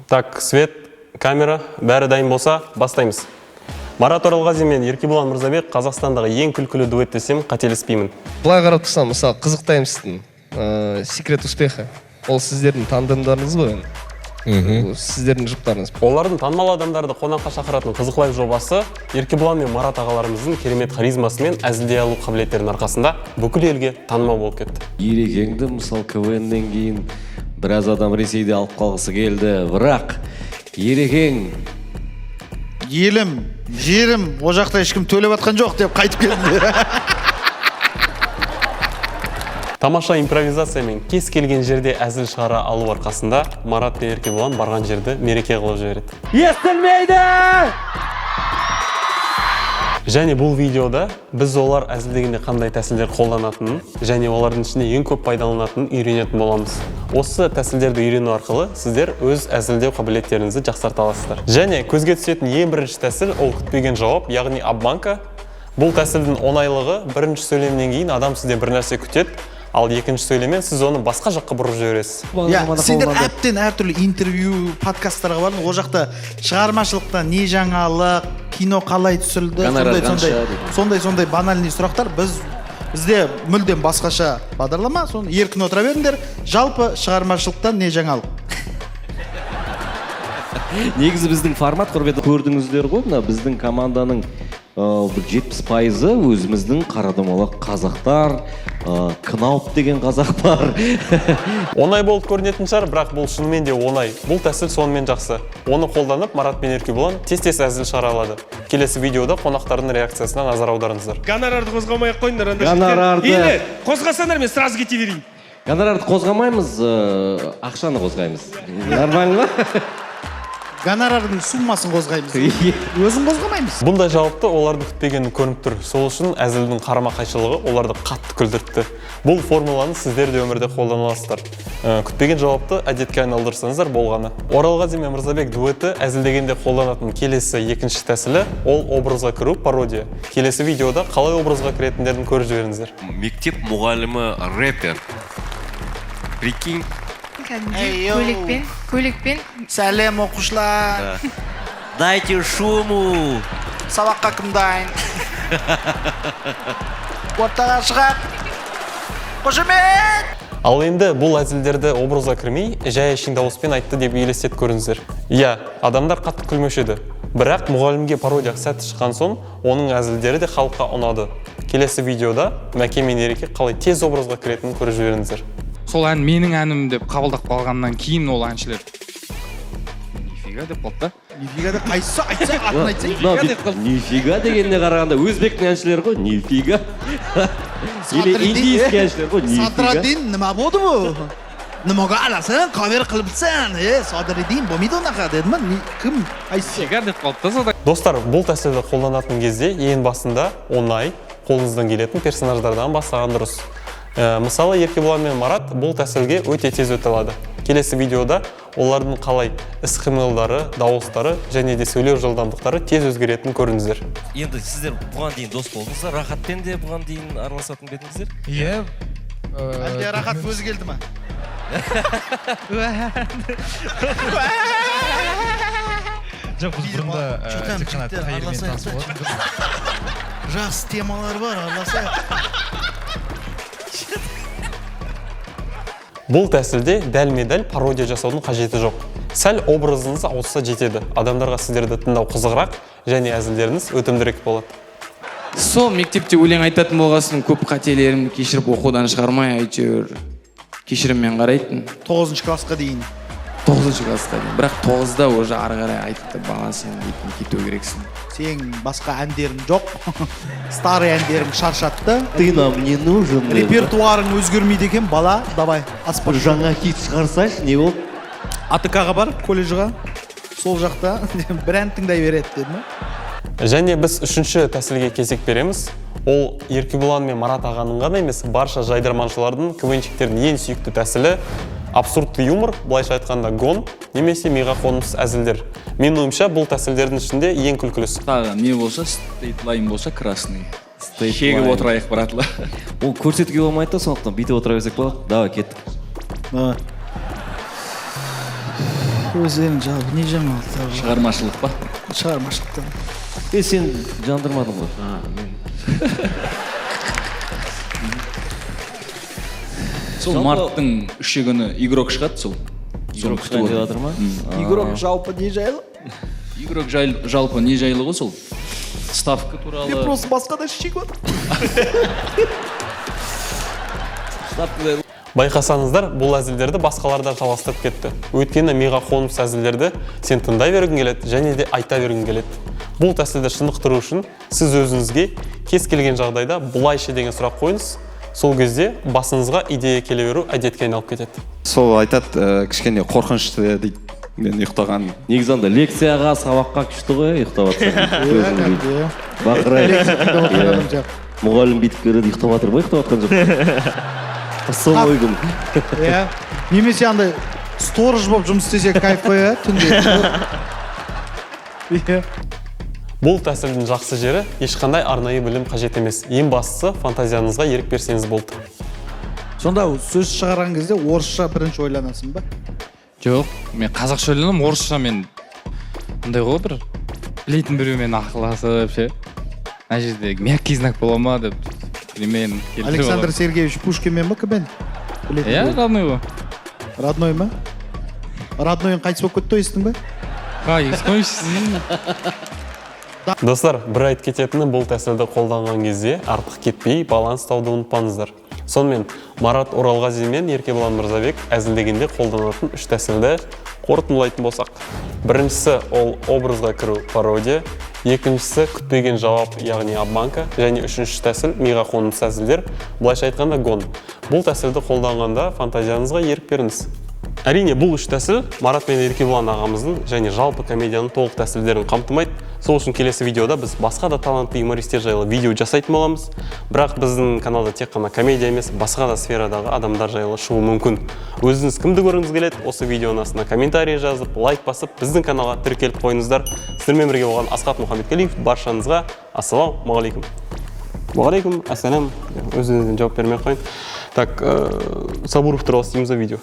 Так, свет, камера, бәрі дайын болса, бастаймыз. Марат Оралғазин мен Еркебұлан Мырзабек Қазақстандағы ең күлкілі дуэт десем, қателеспеймін. Былай қарап тұрсам, мысалы, Қызық Таймстың секрет успеха. Ол сіздердің тандемдарыңыз ғой. Сіздердің жұптарыңыз. Олардың танымал адамдарды қонаққа шақыратын Қызық лайв жобасы Еркебұлан мен Марат ағаларымыздың керемет харизмасы мен әзілдей алу қабілеттерінің арқасында бүкіл елге танымал болып кетті. Ерекеңді, мысалы, КВН-ден кейін біраз адам Ресейде алып қалғысы келді, бірақ Ерекең елім, жерім, о жақта ешкім төлеп атқан жоқ деп қайтып келді. Тамаша импровизация мен кез келген жерде әзіл шығара алу арқасында Марат пен Еркебұлан барған жерді мереке қылып жібереді. естілмейді! Және бұл видеода біз олар әзілдегенде қандай тәсілдер қолданатынын және олардың ішінде ең көп пайдаланатынын үйренетін боламыз. Осы тәсілдерді үйрену арқылы сіздер өз әзілдеу қабілеттеріңізді жақсарта аласыздар. Және көзге түсетін ең бірінші тәсіл ол күтпеген жауап, яғни обманка. Бұл тәсілдің оңайлығы бірінші сөйлемнен кейін адам сізден бір нәрсе күтеді, ал екінші сөйлеммен сіз оны басқа жаққа бұрып жібересіз. Сендер әптен әртүрлі интервью, подкасттарға бардың, о жақта шығармашылықта не жаңалық, кино қалай түсірілді, сондай банальный сұрақтар. Бізде мүлдем басқаша бағдарлама, соны еркін отыра беріңдер. Жалпы шығармашылықтан не жаңалық? Негізі біздің формат көрдіңіздер ғой, біздің команданың 70% өзіміздің қарадомалақ қазақтар, Кнауп деген қазақ бар. Оңай болып көрінетін шығар, бірақ бұл шынымен де оңай. Бұл тәсіл сонымен жақсы. Оны қолданып Марат пен Еркебұлан тез-тез әзіл шығара алады. Келесі видеода қонақтардың реакциясына назар аударыңыздар. Гонорарды қозғамай қойыңдар. Гонорарды қозғасаңдар мен сразу кете берейін. Гонорарды қозғамаймыз, ақшаны қозғаймыз. Нормально ма? Гонорардың суммасын қозғаймыз. Өзін қозғамаймыз. Бұндай жауапты оларды күтпегені көрініп тұр. Сол үшін әзілдің қарама-қайшылығы оларды қатты күлдіртті. Бұл формуланы сіздер де өмірде қолдана аласыздар. Күтпеген жауапты әдетке айналдырсаңыздар болғаны. Оралғазин мен Мырзабек дуэті әзілдегенде қолданатын келесі екінші тәсілі ол образға кіру, пародия. Келесі видеода қалай образға кіретіндерін көріп жіберіңіздер. Мектеп мұғалімі рэпер. Прикинь. Көйлекпен. Сәлем оқушылар. Дайте шуму. Сабаққа кім дайын? Ортаға шығар. Қошемет! Ал енді бұл әзілдерді образға кірмей, жай әшейін дауыспен айтты деп елестетіп көріңіздер. Иә, адамдар қатты күлмеуші еді. Бірақ мұғалімге пародия сәтті шыққан соң, оның әзілдері де халыққа ұнады. Келесі видеода Мәке мен Ереке қалай тез образға кіретінін көріп жіберіңіздер. Сол ән менің әнім деп қабылдап қалғаннан кейін ол әншілер нифига деп қалды да. Нифига деп қайсы айтса, атын айтса нифига деп қалды. Нифига дегенде қарағанда өзбектің әншілері ғой, нифига. Или индийский әншілер ғой, нифига. Садрадин, нема болды бұл? Немаға аласың, кавер қылыпсың, Садрадин, болмейді онақа деді ма? Кім? Қайсы? Нифига деп қалды да. Достар, бұл тәсілді қолданатын кезде ең басында оңай, қолыңыздан келетін персонаждардан бастаған дұрыс. Мысалы, Еркебұлан мен Марат бұл тәсілге өте тез өте алады. Келесі видеода олардың қалай іс-қимылдары, дауыстары және де сөйлеу жылдамдықтары тез өзгеретінін көріңіздер. Енді сіздер бұған дейін дос болдыңыздар, Рахатпен де бұған дейін араласатын бедіңіздер? Иә. Әлде Рахат өзі келді ма? Жоқ, біз бұрында тек қана Тайырмен танысып болатын. Жақсы темалар бар, араласайық. Бұл тәсілде дәлме-дәл пародия жасаудың қажеті жоқ. Сәл образыңыз ауысса жетеді. Адамдарға сіздерді тыңдау қызығырақ және әзілдеріңіз өтімдірек болады. Сол мектепте өлең айтатын болғасын көп қателерімді кешіріп оқудан шығармай әйтеуір кешіріммен қарайтын. 9 классқа дейін. 9 классқа дейін. Бірақ 9-да уже ары қарай айтты, бала сен дейтін кету керексің. Сен басқа әндерің жоқ. Старый әндерің шаршатты. Ты нам не нужен. Репертуарың өзгермейді екен, бала, давай, аспар. Жаңа хит шығарсайшы, не болып? АТК-ға бар, колледжға. Сол жақта бір ән тыңдай береді, деді ма? Және біз үшінші тәсілге кезек береміз. Ол Еркебұлан мен Марат ағаның ғана емес, барша жайдарманшылардың, КВН-шіктердің ең сүйікті тәсілі абсурдты юмор, былайша айтқанда гон, немесе миға қонымсыз әзілдер. Мен ойымша бұл тәсілдердің ішінде ең күлкілісі. Тағы не болса, стрейт лайн болса красный. шегіп отырайық братла. Ол көрсетуге болмайды да, сондықтан бүйтіп отыра берсек болады. Давай, кеттік. давай өздерің жалпы не жаңалықтар Шығармашылық па? шығармашылықтан Сен жандырмадың ғой. Сол марттың 3 күні игрок шығады сол. Игрок шығайын деп жатыр ма? игрок жалпы не жайлы Игрок жалпы не жайлы ғой сол? Ставка туралы. просто басқада шешек отыр Байқасаңыздар, бұл әзілдерді басқалардан таластырып кетті. Өйткені миға қонымсыз әзілдерді сен тыңдай бергің келеді, және де айта бергің келеді. Бұл тәсілді шынықтыру үшін сіз өзіңізге кез келген жағдайда бұлайша деген сұрақ қойыңыз. Сол кезде басыңызға идея келе беру әдетке айналып кетеді. Сол айтады, кішкене қорқынышты дейді. Мен ұйықтаған. Негізі анда лекцияға, сабаққа күшті ғой, ұйықтап жатсаң. Бақырай. Мұғалім бүйтіп көреді, ұйықтап жатыр ма, ұйықтап жатқан жоқ. Сол ойгым. немесе андай сторож болып жұмыс істесе кайф қой түнде Бұл тәсілдің жақсы жері ешқандай арнайы білім қажет емес. Ең бастысы фантазияңызға ерік берсеңіз болды. сонда сөз шығарған кезде орысша бірінші ойланасың ба Жоқ, мен қазақша ойланамын, орысша мен мындай ғой бір білетін біреумен ақылдасып ше. Ана жерде мягкий знак бола ма деп мен Александр Сергеевич Пушкинмен ба кіммен? Иә, родной ғой. Родной ма? Роднойың қайтыс болып кетті естің ба? Естімейсің. Достар, бір айт кететіні бұл тәсілді қолданған кезде артық кетпей баланс тауды ұмытпаңыздар. Сонымен Марат Оралғазин мен Еркебұлан Мырзабек әзілдегенде қолданатын 3 тәсілді қорытындылайтын болсақ. Біріншісі ол образға кіру пародия, екіншісі күтпеген жауап, яғни обманка, және үшінші тәсіл миға қонымсыз әзілдер, былайша айтқанда гон. Бұл тәсілді қолданғанда фантазияңызға ерік беріңіз. Әрине, бұл 3 тәсіл Марат пен Еркебұлан ағамыздың және жалпы комедияның толық тәсілдерін қамтымайды. Сол үшін келесі видеода біз басқа да талантты юмористер жайлы видео жасайтын боламыз. Бірақ біздің каналда тек қана комедия емес, басқа да сферадағы адамдар жайлы шығуы мүмкін. Өзіңіз кімді көргіңіз келеді, осы видеоның астына комментарий жазып, лайк басып, біздің каналға тіркеліп қойыңыздар. Сіздермен бірге болған Асхат Мұхаммедқалиев. Баршаңызға ассалаумағалейкум. Уағалейкум, ассалам. Өзіңізден жауап бермей қойын. Так, Сабуров туралы істейміз видео.